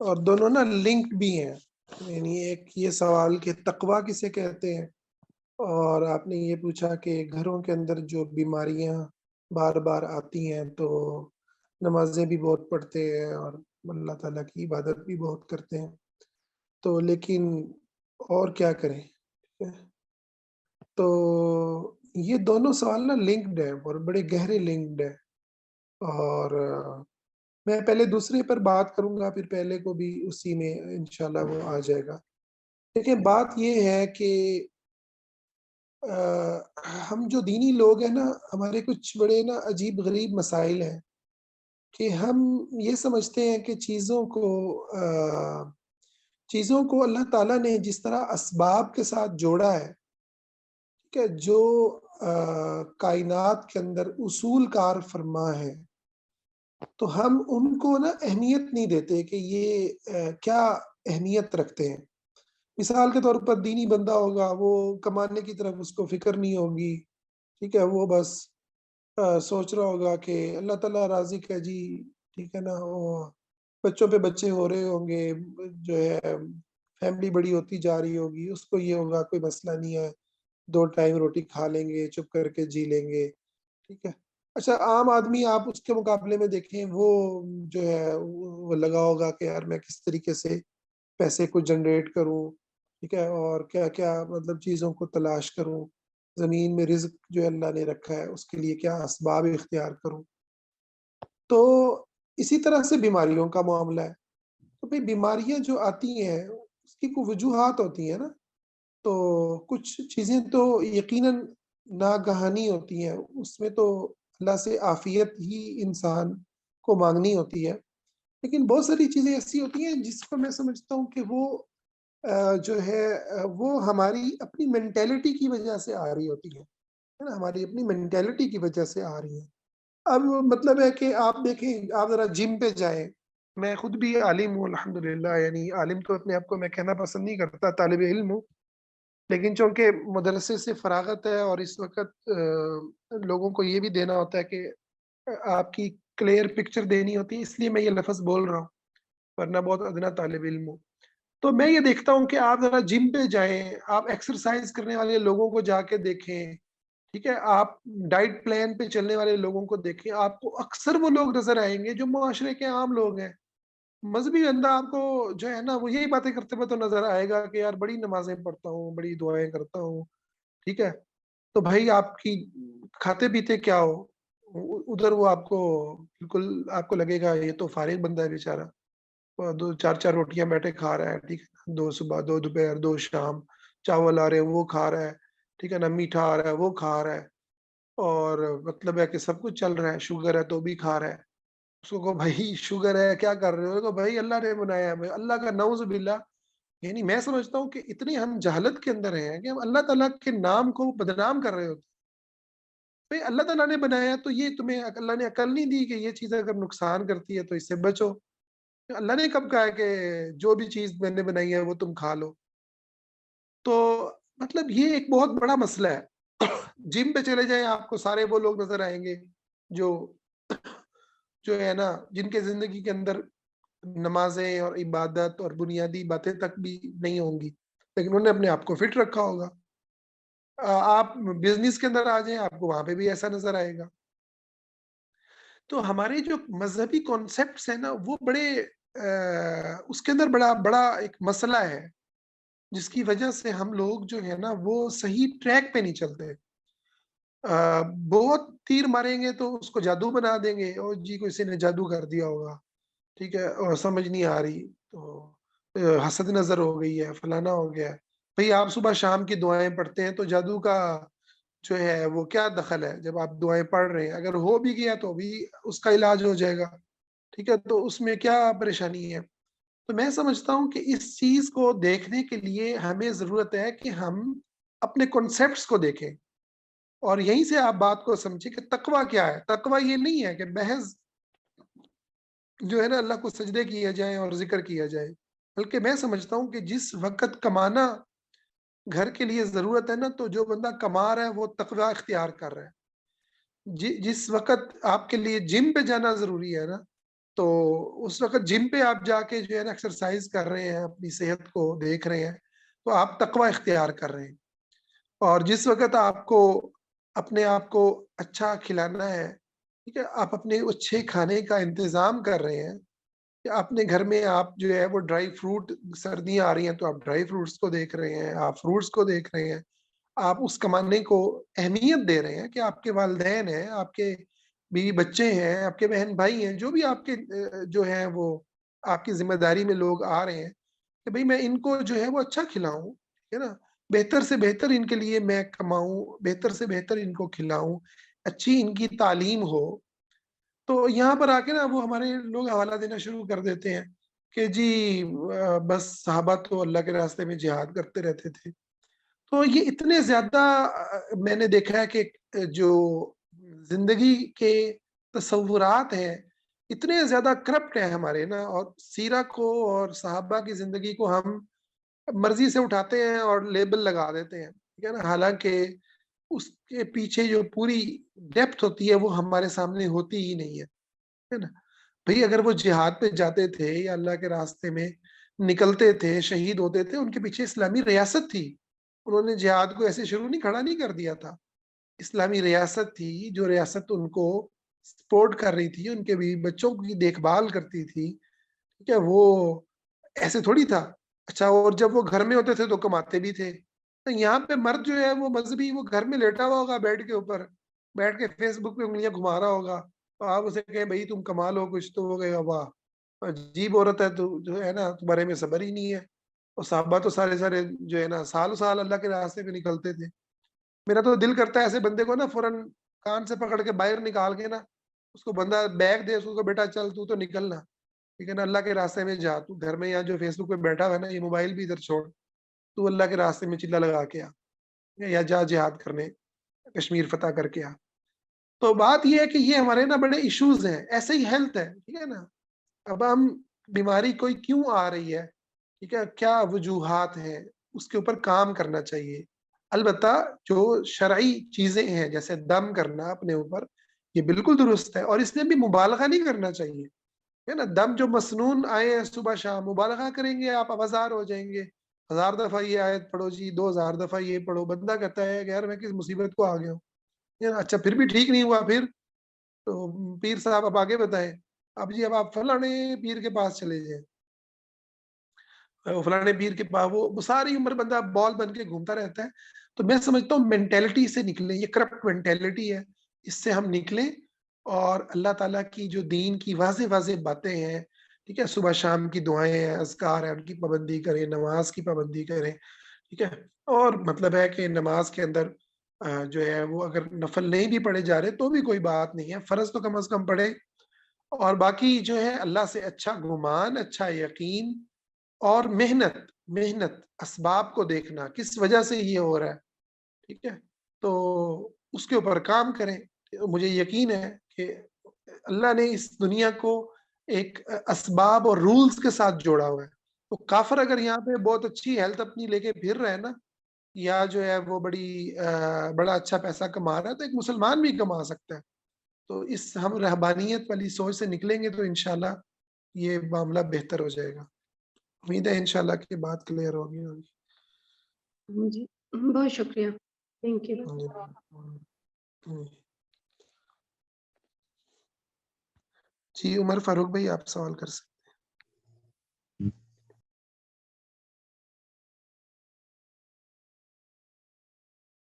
اور دونوں نا لنک بھی ہیں، یعنی ایک یہ سوال کہ تقوی کسے کہتے ہیں، اور آپ نے یہ پوچھا کہ گھروں کے اندر جو بیماریاں بار بار آتی ہیں تو نمازیں بھی بہت پڑھتے ہیں اور اللہ تعالیٰ کی عبادت بھی بہت کرتے ہیں، تو لیکن اور کیا کریں؟ تو یہ دونوں سوال نا لنکڈ ہیں اور بڑے گہرے لنکڈ ہیں، اور میں پہلے دوسرے پر بات کروں گا، پھر پہلے کو بھی اسی میں انشاءاللہ وہ آ جائے گا۔ دیکھیں بات یہ ہے کہ ہم جو دینی لوگ ہیں نا، ہمارے کچھ بڑے نا عجیب غریب مسائل ہیں کہ ہم یہ سمجھتے ہیں کہ چیزوں کو اللہ تعالیٰ نے جس طرح اسباب کے ساتھ جوڑا ہے، ٹھیک ہے، جو کائنات کے اندر اصول کار فرما ہے، تو ہم ان کو نا اہمیت نہیں دیتے کہ یہ کیا اہمیت رکھتے ہیں۔ مثال کے طور پر دینی بندہ ہوگا، وہ کمانے کی طرف اس کو فکر نہیں ہوگی، ٹھیک ہے، وہ بس سوچ رہا ہوگا کہ اللہ تعالیٰ رازق ہے جی، ٹھیک ہے نا، وہ بچوں پہ بچے ہو رہے ہوں گے، جو ہے فیملی بڑی ہوتی جا رہی ہوگی، اس کو یہ ہوگا کوئی مسئلہ نہیں ہے، 2 ٹائم روٹی کھا لیں گے، چپ کر کے جی لیں گے، ٹھیک ہے۔ اچھا عام آدمی آپ اس کے مقابلے میں دیکھیں، وہ جو ہے وہ لگا ہوگا کہ یار میں کس طریقے سے پیسے کو جنریٹ کروں، ٹھیک ہے، اور کیا کیا مطلب چیزوں کو تلاش کروں، زمین میں رزق جو اللہ نے رکھا ہے اس کے لیے کیا اسباب اختیار کروں۔ تو اسی طرح سے بیماریوں کا معاملہ ہے، تو بھئی بیماریاں جو آتی ہیں اس کی کوئی وجوہات ہوتی ہیں نا، تو کچھ چیزیں تو یقیناً ناگہانی ہوتی ہیں، اس میں تو اللہ سے عافیت ہی انسان کو مانگنی ہوتی ہے، لیکن بہت ساری چیزیں ایسی ہوتی ہیں جس کو میں سمجھتا ہوں کہ وہ جو ہے وہ ہماری اپنی مینٹیلٹی کی وجہ سے آ رہی ہوتی ہے نا، ہماری اپنی مینٹیلٹی کی وجہ سے آ رہی ہے۔ اب مطلب ہے کہ آپ دیکھیں، آپ ذرا جم پہ جائیں، میں خود بھی عالم ہوں الحمدللہ، یعنی عالم تو اپنے آپ کو میں کہنا پسند نہیں کرتا، طالب علم ہوں، لیکن چونکہ مدرسے سے فراغت ہے اور اس وقت لوگوں کو یہ بھی دینا ہوتا ہے کہ آپ کی کلیئر پکچر دینی ہوتی ہے، اس لیے میں یہ لفظ بول رہا ہوں، ورنہ بہت ادنا طالب علم ہوں۔ تو میں یہ دیکھتا ہوں کہ آپ ذرا جم پہ جائیں، آپ ایکسرسائز کرنے والے لوگوں کو جا کے دیکھیں، ٹھیک ہے، آپ ڈائٹ پلان پہ چلنے والے لوگوں کو دیکھیں، آپ کو اکثر وہ لوگ نظر آئیں گے جو معاشرے کے عام لوگ ہیں۔ مذہبی بندہ آپ کو جو ہے نا وہ یہی باتیں کرتے ہوئے تو نظر آئے گا کہ یار بڑی نمازیں پڑھتا ہوں، بڑی دعائیں کرتا ہوں، ٹھیک ہے، تو بھائی آپ کی کھاتے پیتے کیا ہو؟ ادھر وہ آپ کو بالکل آپ کو لگے گا یہ تو فارغ بندہ ہے بیچارہ، وہ 2 4 روٹیاں بیٹھے کھا رہا ہے، ٹھیک ہے، 2 صبح 2 دوپہر 2 شام، چاول آ رہے ہیں وہ کھا رہا ہے، ٹھیک ہے نا، میٹھا آ رہا ہے وہ کھا رہا ہے، اور مطلب ہے کہ سب کچھ چل رہا ہے، شوگر ہے تو بھی کھا رہا ہے۔ اس کو کہو بھائی شوگر ہے کیا کر رہے ہو؟ کہ بھائی اللہ نے بنایا ہے، اللہ کا نعوذ باللہ، یعنی میں سمجھتا ہوں کہ اتنے ہم جہالت کے اندر ہیں کہ ہم اللہ تعالیٰ کے نام کو بدنام کر رہے ہوتے ہیں۔ بھئی اللہ تعالیٰ نے بنایا ہے تو یہ تمہیں اللہ نے عقل نہیں دی کہ یہ چیز اگر نقصان کرتی ہے تو اس سے بچو؟ اللہ نے کب کہا ہے کہ جو بھی چیز میں نے بنائی ہے وہ تم کھا لو؟ تو مطلب یہ ایک بہت بڑا مسئلہ ہے۔ جم پہ چلے جائیں، آپ کو سارے وہ لوگ نظر آئیں گے جو جو ہے نا جن کے زندگی کے اندر نمازیں اور عبادت اور بنیادی باتیں تک بھی نہیں ہوں گی، لیکن انہوں نے اپنے آپ کو فٹ رکھا ہوگا۔ آپ بزنس کے اندر آ جائیں، آپ کو وہاں پہ بھی ایسا نظر آئے گا۔ تو ہمارے جو مذہبی کانسیپٹس ہیں نا وہ بڑے اس کے اندر بڑا بڑا ایک مسئلہ ہے، جس کی وجہ سے ہم لوگ جو ہے نا وہ صحیح ٹریک پہ نہیں چلتے۔ بہت تیر ماریں گے تو اس کو جادو بنا دیں گے، اور جی کسی نے جادو کر دیا ہوگا، ٹھیک ہے، اور سمجھ نہیں آ رہی تو حسد نظر ہو گئی ہے، فلانا ہو گیا ہے۔ بھئی آپ صبح شام کی دعائیں پڑھتے ہیں تو جادو کا جو ہے وہ کیا دخل ہے؟ جب آپ دعائیں پڑھ رہے ہیں، اگر ہو بھی گیا تو بھی اس کا علاج ہو جائے گا، ٹھیک ہے، تو اس میں کیا پریشانی ہے؟ تو میں سمجھتا ہوں کہ اس چیز کو دیکھنے کے لیے ہمیں ضرورت ہے کہ ہم اپنے کنسپٹس کو دیکھیں، اور یہیں سے آپ بات کو سمجھیں کہ تقوی کیا ہے۔ تقوی یہ نہیں ہے کہ محض جو ہے نا اللہ کو سجدے کیا جائیں اور ذکر کیا جائے، بلکہ میں سمجھتا ہوں کہ جس وقت کمانا گھر کے لیے ضرورت ہے نا، تو جو بندہ کما رہا ہے وہ تقوی اختیار کر رہا ہے۔ جس وقت آپ کے لیے جم پہ جانا ضروری ہے نا، تو اس وقت جم پہ آپ جا کے جو ہے نا ایکسرسائز کر رہے ہیں، اپنی صحت کو دیکھ رہے ہیں، تو آپ تقوی اختیار کر رہے ہیں۔ اور جس وقت آپ کو اپنے آپ کو اچھا کھلانا ہے، ٹھیک ہے، آپ اپنے اچھے کھانے کا انتظام کر رہے ہیں کہ اپنے گھر میں آپ جو ہے وہ ڈرائی فروٹ، سردیاں آ رہی ہیں تو آپ ڈرائی فروٹس کو دیکھ رہے ہیں، آپ فروٹس کو دیکھ رہے ہیں، آپ اس کمانے کو اہمیت دے رہے ہیں کہ آپ کے والدین ہیں، آپ کے بیوی بچے ہیں، آپ کے بہن بھائی ہیں، جو بھی آپ کے جو ہیں وہ آپ کی ذمہ داری میں لوگ آ رہے ہیں کہ بھئی میں ان کو جو ہے وہ اچھا کھلاؤں، ٹھیک ہے نا؟ بہتر سے بہتر ان کے لیے میں کماؤں، بہتر سے بہتر ان کو کھلاؤں، اچھی ان کی تعلیم ہو۔ تو یہاں پر آ کے نا وہ ہمارے لوگ حوالہ دینا شروع کر دیتے ہیں کہ جی بس صحابہ تو اللہ کے راستے میں جہاد کرتے رہتے تھے۔ تو یہ اتنے زیادہ میں نے دیکھا ہے کہ جو زندگی کے تصورات ہیں، اتنے زیادہ کرپٹ ہیں ہمارے نا، اور سیرہ کو اور صحابہ کی زندگی کو ہم مرضی سے اٹھاتے ہیں اور لیبل لگا دیتے ہیں، ٹھیک ہے نا؟ حالانکہ اس کے پیچھے جو پوری ڈیپتھ ہوتی ہے وہ ہمارے سامنے ہوتی ہی نہیں ہے نا؟ بھئی اگر وہ جہاد پہ جاتے تھے یا اللہ کے راستے میں نکلتے تھے، شہید ہوتے تھے، ان کے پیچھے اسلامی ریاست تھی۔ انہوں نے جہاد کو ایسے شروع نہیں، کھڑا نہیں کر دیا تھا۔ اسلامی ریاست تھی، جو ریاست ان کو سپورٹ کر رہی تھی، ان کے بیوی بچوں کی دیکھ بھال کرتی تھی، ٹھیک ہے؟ وہ ایسے تھوڑی تھا۔ اچھا، اور جب وہ گھر میں ہوتے تھے تو کماتے بھی تھے۔ تو یہاں پہ مرد جو ہے وہ مذہبی، وہ گھر میں لیٹا ہوا ہوگا بیڈ کے اوپر، بیٹھ کے فیس بک پہ انگلیاں گھما رہا ہوگا، تو آپ اسے کہیں بھائی تم کما لو کچھ، تو وہ کہے گا واہ عجیب عورت ہے، تو جو ہے نا تمہارے میں صبر ہی نہیں ہے۔ اور صحابہ تو سارے سارے جو ہے نا سال سال اللہ کے راستے پہ نکلتے تھے۔ میرا تو دل کرتا ہے ایسے بندے کو نا فوراً کان سے پکڑ کے باہر نکال کے نا اس کو بندہ بیگ دے، اس کو بیٹا چل تو نکلنا، ٹھیک ہے نا، اللہ کے راستے میں جا، تو گھر میں یہاں جو فیس بک پہ بیٹھا ہوا ہے نا، یہ موبائل بھی ادھر چھوڑ، تو اللہ کے راستے میں چلا لگا کے آ، یا جا جہاد کرنے، کشمیر فتح کر کے آ۔ تو بات یہ ہے کہ یہ ہمارے نا بڑے ایشوز ہیں، ایسے ہی ہیلتھ ہے، ٹھیک ہے نا۔ اب ہم بیماری کوئی کیوں آ رہی ہے، ٹھیک ہے، کیا وجوہات ہیں، اس کے اوپر کام کرنا چاہیے۔ البتہ جو شرعی چیزیں ہیں جیسے دم کرنا اپنے اوپر، یہ بالکل درست ہے، اور اس میں بھی مبالغہ نہیں کرنا چاہیے، ہے نا۔ دم جو مسنون آئے ہیں صبح شام، مبالغہ کریں گے آپ آوازار ہو جائیں گے، 1000 دفعہ یہ آیت پڑھو جی، 2000 دفعہ یہ پڑھو، بندہ کہتا ہے کہ یار میں کس مصیبت کو آ گیا ہوں، اچھا پھر بھی ٹھیک نہیں ہوا، پھر تو پیر صاحب اب آگے بتائیں، اب جی اب آپ فلانے پیر کے پاس چلے جائیں، فلانے پیر کے پاس، وہ ساری عمر بندہ بال بن کے گھومتا رہتا ہے۔ تو میں سمجھتا ہوں مینٹیلٹی سے نکلیں، یہ کرپٹ مینٹیلٹی ہے، اس سے ہم نکلیں، اور اللہ تعالیٰ کی جو دین کی واضح واضح باتیں ہیں، ٹھیک ہے، صبح شام کی دعائیں ہیں، اذکار ہیں، ان کی پابندی کریں، نماز کی پابندی کریں، ٹھیک ہے۔ اور مطلب ہے کہ نماز کے اندر جو ہے وہ اگر نفل نہیں بھی پڑھے جا رہے تو بھی کوئی بات نہیں ہے، فرض تو کم از کم پڑھے، اور باقی جو ہے اللہ سے اچھا گمان، اچھا یقین، اور محنت، محنت اسباب کو دیکھنا کس وجہ سے یہ ہو رہا ہے، ٹھیک ہے، تو اس کے اوپر کام کریں۔ مجھے یقین ہے کہ اللہ نے اس دنیا کو ایک اسباب اور رولز کے ساتھ جوڑا ہوا ہے، تو کافر اگر یہاں پہ بہت اچھی ہیلتھ اپنی لے کے پھر رہے نا، یا جو ہے وہ بڑا اچھا پیسہ کما رہا ہے، تو ایک مسلمان بھی کما سکتا ہے۔ تو اس ہم رہبانیت والی سوچ سے نکلیں گے تو انشاءاللہ یہ معاملہ بہتر ہو جائے گا۔ امید ہے انشاءاللہ کی بات کلیئر ہوگی۔ جی بہت شکریہ، تھینک یو۔ جی عمر فاروق بھائی آپ سوال کر سکتے ہیں۔